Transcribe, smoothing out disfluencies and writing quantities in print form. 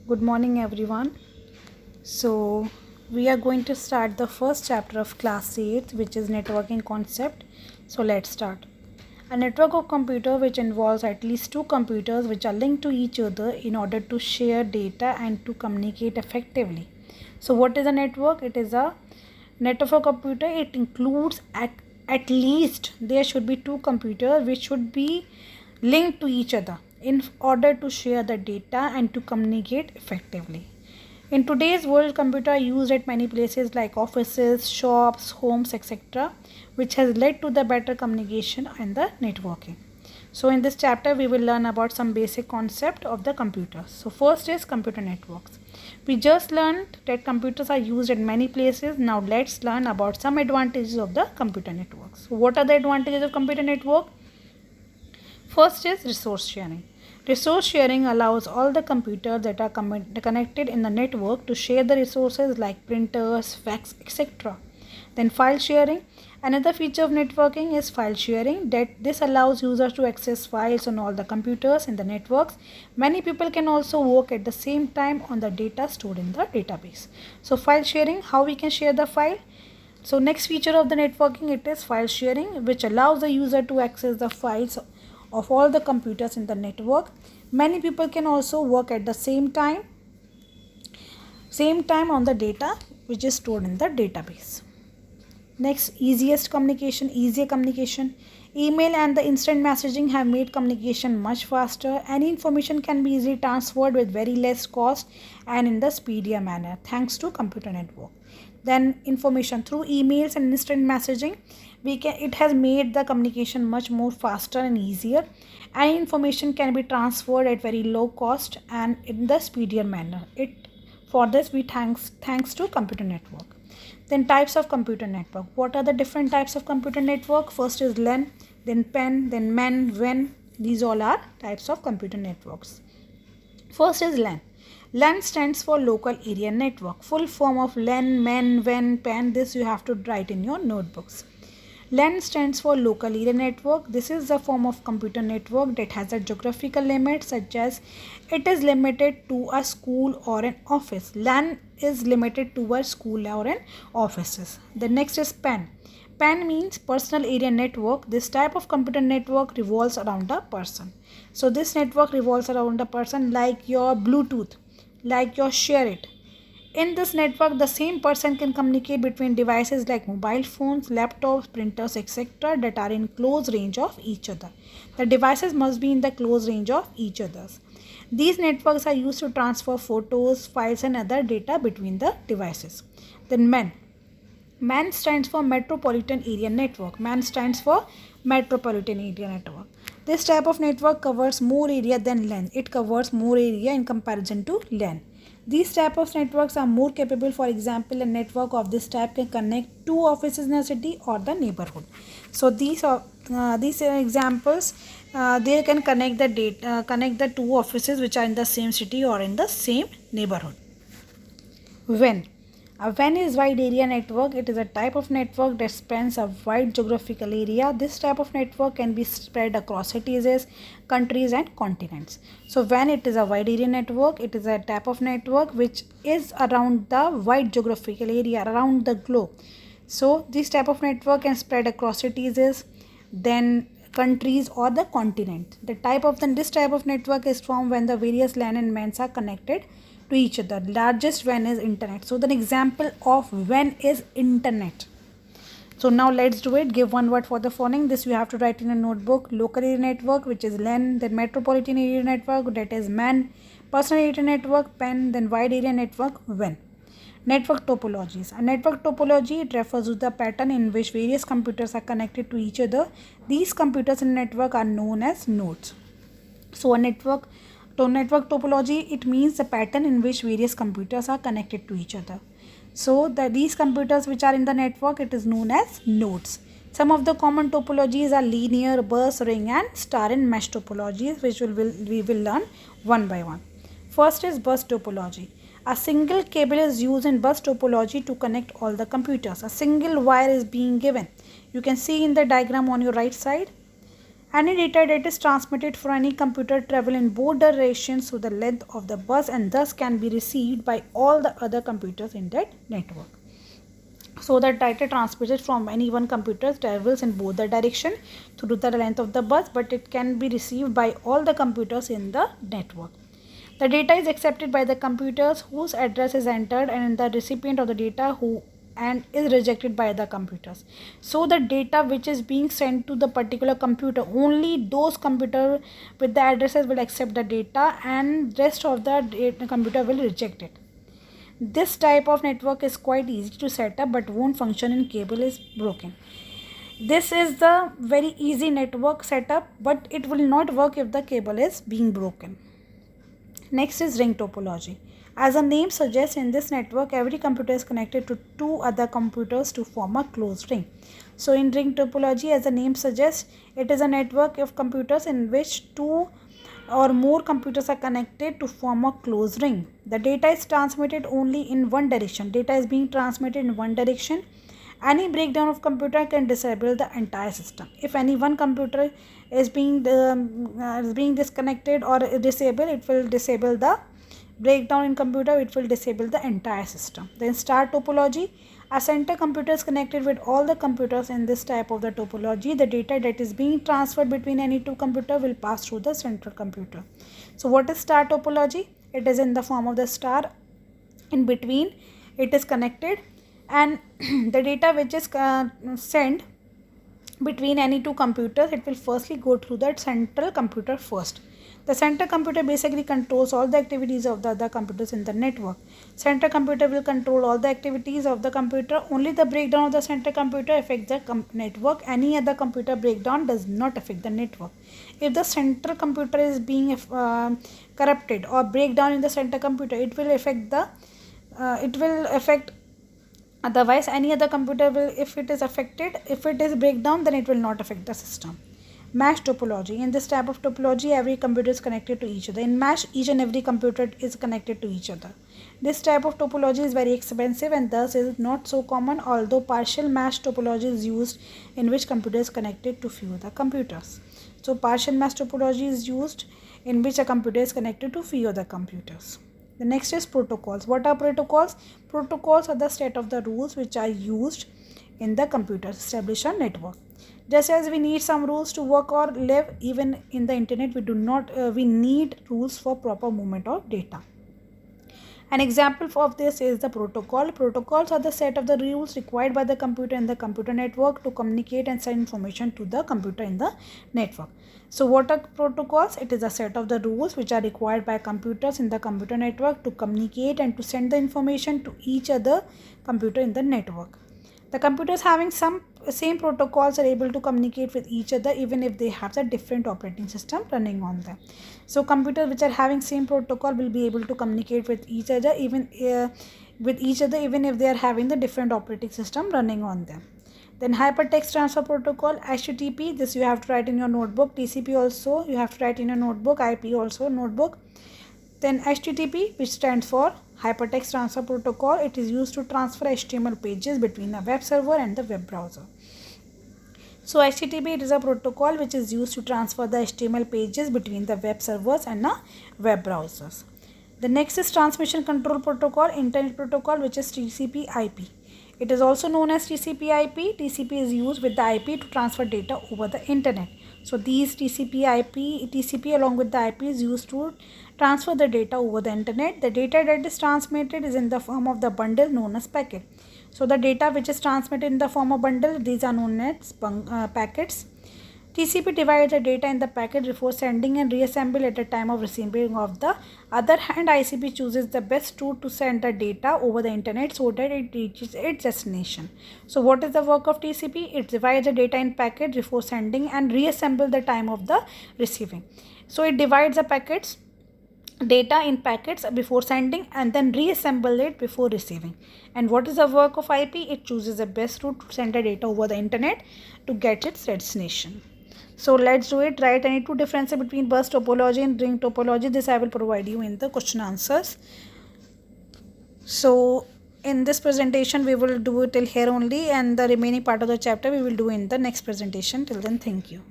Good morning, everyone. So, we are going to start the first chapter of class 8, which is networking concept. So, let's start. A network of computer which involves at least two computers which are linked to each other in order to share data and to communicate effectively. So, what is a network? It is a network of computer. It includes at least there should be two computers which should be linked to each other in order to share the data and to communicate effectively. In today's world, computers are used at many places like offices, shops, homes, etc., which has led to the better communication and the networking. So in this chapter, we will learn about some basic concept of the computer. So first is computer networks. We just learned that computers are used at many places. Now let's learn about some advantages of the computer networks. So what are the advantages of computer network? First is resource sharing. Resource sharing allows all the computers that are connected in the network to share the resources like printers, fax, etc. Then file sharing. Another feature of networking is file sharing, that this allows users to access files on all the computers in the networks. Many people can also work at the same time on the data stored in the database. So file sharing, how we can share the file? So next feature of the networking, it is file sharing, which allows the user to access the files of all the computers in the network. Many people can also work at the same time on the data which is stored in the database. Next, easier communication. Email and the instant messaging have made communication much faster. Any information can be easily transferred with very less cost and in the speedier manner thanks to computer network. Then information through emails and instant messaging, it has made the communication much more faster and easier. Any information can be transferred at very low cost and in the speedier manner. For this we thanks to computer network. Then types of computer network. What are the different types of computer network? First is LAN, then PAN, then MAN, WAN. These all are types of computer networks. First is LAN. LAN stands for local area network. Full form of LAN, MAN, WAN, PAN. This you have to write in your notebooks. LAN stands for local area network. This is the form of computer network that has a geographical limit, such as it is limited to a school or an office. LAN is limited to a school or an offices. The next is PAN. PAN means personal area network. This type of computer network revolves around a person. So this network revolves around a person, like your Bluetooth, like your ShareIt. In this network, the same person can communicate between devices like mobile phones, laptops, printers, etc. that are in close range of each other. The devices must be in the close range of each other. These networks are used to transfer photos, files and other data between the devices. Then MAN. MAN stands for Metropolitan Area Network. MAN stands for Metropolitan Area Network. This type of network covers more area than LAN. It covers more area in comparison to LAN. These type of networks are more capable. For example, a network of this type can connect two offices in a city or the neighborhood. So these examples, they can connect the two offices which are in the same city or in the same neighborhood. WAN. A WAN is wide area network. It is a type of network that spans a wide geographical area. This type of network can be spread across cities, countries and continents. So WAN, it is a wide area network. It is a type of network which is around the wide geographical area, around the globe. So this type of network can spread across cities, then countries or the continent. This type of network is formed when the various LAN and MANs are connected to each other. Largest WAN is internet. So the example of WAN is internet. So now let's do it. Give one word for the following. This you have to write in a notebook. Local area network, which is LAN, then metropolitan area network, that is MAN, personal area network, PAN, then wide area network, WAN. Network topologies. A network topology, it refers to the pattern in which various computers are connected to each other. These computers in a network are known as nodes. So network topology, it means the pattern in which various computers are connected to each other. So these computers which are in the network, it is known as nodes. Some of the common topologies are linear, bus, ring and star and mesh topologies, which we will learn one by one. First is bus topology. A single cable is used in bus topology to connect all the computers. A single wire is being given. You can see in the diagram on your right side. Any data that is transmitted for any computer travel in both directions through the length of the bus and thus can be received by all the other computers in that network. So that data transmitted from any one computer travels in both the direction through the length of the bus, but it can be received by all the computers in the network. The data is accepted by the computers whose address is entered and the recipient of the data who and is rejected by the computers. So the data which is being sent to the particular computer, only those computer with the addresses will accept the data and rest of the computer will reject it. This type of network is quite easy to set up but won't function in cable is broken. This is the very easy network setup, but it will not work if the cable is being broken. Next is ring topology. As the name suggests, in this network, every computer is connected to two other computers to form a closed ring. So in ring topology, as the name suggests, it is a network of computers in which two or more computers are connected to form a closed ring. The data is transmitted only in one direction. Data is being transmitted in one direction. Any breakdown of computer can disable the entire system. If any one computer is being disconnected or disabled, it will disable the breakdown in computer, it will disable the entire system. Then star topology. A center computer is connected with all the computers in this type of the topology. The data that is being transferred between any two computers will pass through the central computer. So what is star topology? It is in the form of the star. In between it is connected and the data which is sent between any two computers, it will firstly go through that central computer first. The center computer basically controls all the activities of the other computers in the network. Center computer will control all the activities of the computer. Only the breakdown of the center computer affects the network. Any other computer breakdown does not affect the network. If the center computer is being corrupted or breakdown in the center computer, it will affect otherwise any other computer will, if it is affected, if it is breakdown, then it will not affect the system. Mesh topology. In this type of topology, every computer is connected to each other. In mesh, each and every computer is connected to each other. This type of topology is very expensive and thus is not so common, although partial mesh topology is used in which computer is connected to few other computers. So partial mesh topology is used in which a computer is connected to few other computers. The next is protocols. What are protocols? Protocols are the set of the rules which are used in the computer to establish a network. Just as we need some rules to work or live, even in the internet we need rules for proper movement of data. An example of this is the protocol. Protocols are the set of the rules required by the computer in the computer network to communicate and send information to the computer in the network. So what are protocols? It is a set of the rules which are required by computers in the computer network to communicate and to send the information to each other computer in the network. The computers having some same protocols are able to communicate with each other even if they have the different operating system running on them. So computers which are having same protocol will be able to communicate with each other even if they are having the different operating system running on them. Then hypertext transfer protocol, HTTP, this you have to write in your notebook. TCP also you have to write in your notebook. IP also notebook. Then HTTP, which stands for Hypertext Transfer Protocol. It is used to transfer HTML pages between a web server and the web browser. So HTTP, it is a protocol which is used to transfer the HTML pages between the web servers and the web browsers. The next is Transmission Control Protocol, Internet Protocol, which is TCP/IP. It is also known as TCP/IP. TCP is used with the IP to transfer data over the internet. So these TCP along with the IP is used to transfer the data over the internet. The data that is transmitted is in the form of the bundle known as packet. So the data which is transmitted in the form of bundle, these are known as packets. TCP divides the data in the packet before sending and reassemble at the time of receiving. Of the other hand, ICP chooses the best route to send the data over the internet so that it reaches its destination. So what is the work of TCP? It divides the data in packets before sending and reassemble the time of the receiving. So it divides the packets data in packets before sending and then reassemble it before receiving. And what is the work of IP? It chooses the best route to send the data over the internet to get its destination. So let's do it. Write any two differences between bus topology and ring topology. This I will provide you in the question answers. So in this presentation we will do it till here only, and the remaining part of the chapter we will do in the next presentation. Till then, thank you.